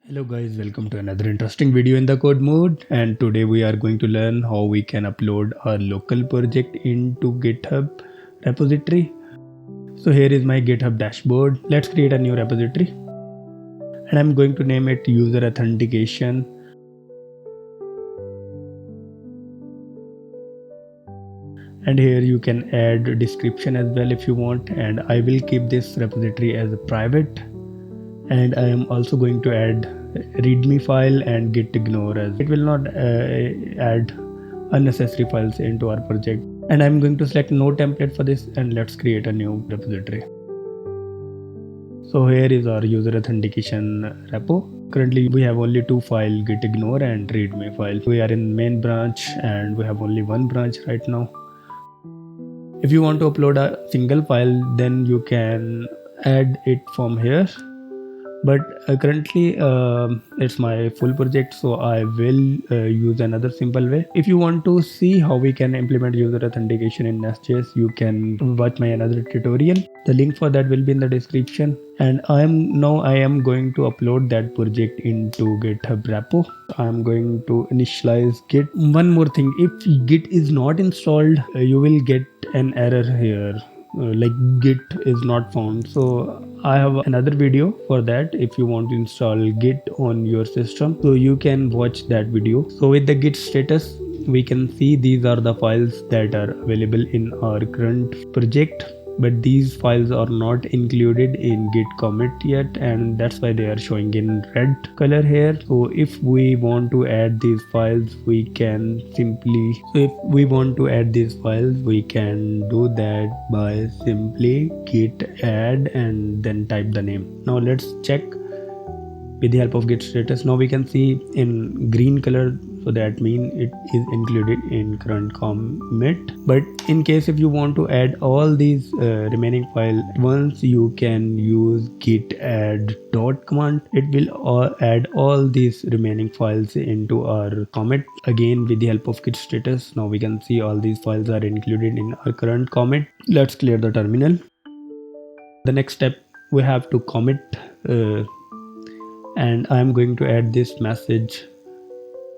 Hello guys, welcome to another interesting video in the code mode, and today we are going to learn how we can upload our local project into GitHub repository. So here is my GitHub dashboard. Let's create a new repository and I'm going to name it user authentication. And here you can add a description as well if you want, and I will keep this repository as a private. And I am also going to add readme file and git ignore, as it will not add unnecessary files into our project. And I'm going to select no template for this, and let's create a new repository. So here is our user authentication repo. Currently we have only two files, git ignore and readme file. We are in main branch and we have only one branch right now. If you want to upload a single file, then you can add it from here. But currently it's my full project, so I will use another simple way. If you want to see how we can implement user authentication in Nest.js, you can watch my another tutorial. The link for that will be in the description. And I am going to upload that project into GitHub repo. I'm going to initialize Git. One more thing, if Git is not installed, you will get an error here. Like Git is not found. So I have another video for that. If you want to install Git on your system, so you can watch that video. So with the Git status, we can see these are the files that are available in our current project, but these files are not included in git commit yet, and that's why they are showing in red color here. So if we want to add these files, we can do that by simply git add and then type the name. Now let's check with the help of git status. Now we can see in green color, so that means it is included in current commit. But in case if you want to add all these remaining files, once you can use git add dot command, it will add all these remaining files into our commit. Again with the help of git status, now we can see all these files are included in our current commit. Let's clear the terminal. The next step, we have to commit and I'm going to add this message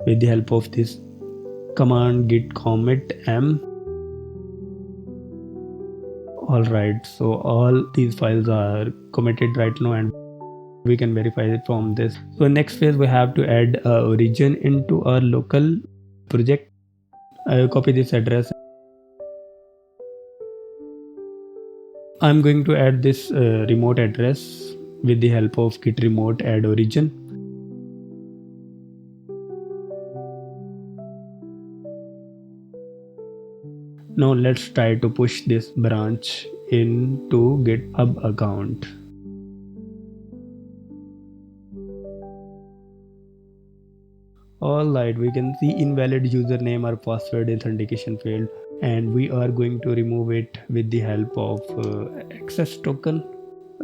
with the help of this command git commit m. Alright, so all these files are committed right now and we can verify it from this. So next phase, we have to add origin into our local project. I will copy this address. I'm going to add this remote address with the help of git remote add origin. Now let's try to push this branch into GitHub account. Alright, we can see invalid username or password authentication failed, and we are going to remove it with the help of access token.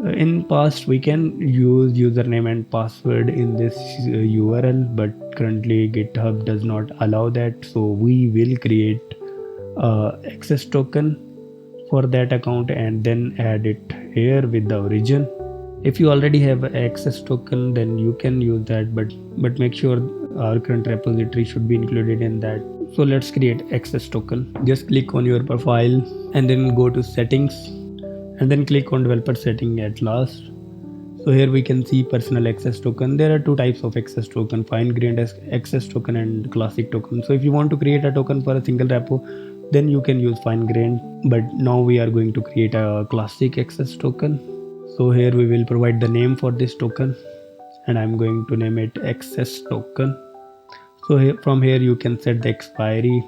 In past we can use username and password in this URL, but currently GitHub does not allow that, so we will create access token for that account and then add it here with the origin. If you already have access token, then you can use that, but make sure our current repository should be included in that. So let's create access token. Just click on your profile and then go to settings and then click on developer setting at last. So here we can see personal access token. There are two types of access token, fine-grained access token and classic token. So if you want to create a token for a single repo, then you can use fine-grained, but now we are going to create a classic access token. So here we will provide the name for this token and I'm going to name it access token. So here, from here you can set the expiry.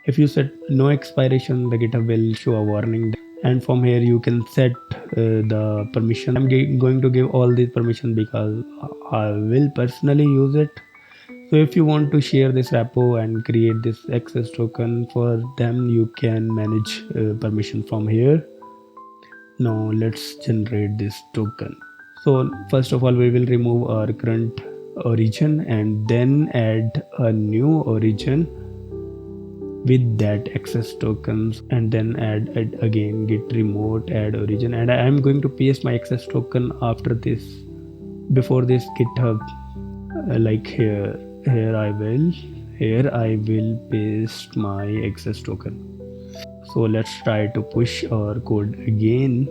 If you set no expiration, the GitHub will show a warning. And from here you can set the permission. I'm going to give all these permissions because I will personally use it. So if you want to share this repo and create this access token for them, you can manage permission from here. Now let's generate this token. So first of all, we will remove our current origin and then add a new origin with that access tokens, and then add it again, git remote add origin, and I am going to paste my access token after this before this GitHub, like here I will paste my access token. So let's try to push our code again.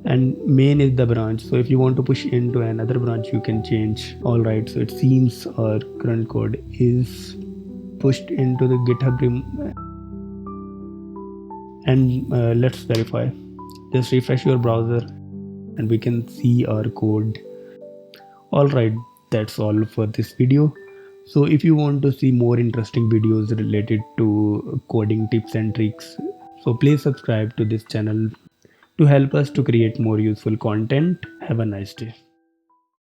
And main is the branch, so if you want to push into another branch you can change. All right, so it seems our current code is pushed into the GitHub and let's verify. Just refresh your browser and we can see our code. All right, that's all for this video. So if you want to see more interesting videos related to coding tips and tricks, so please subscribe to this channel to help us to create more useful content. Have a nice day.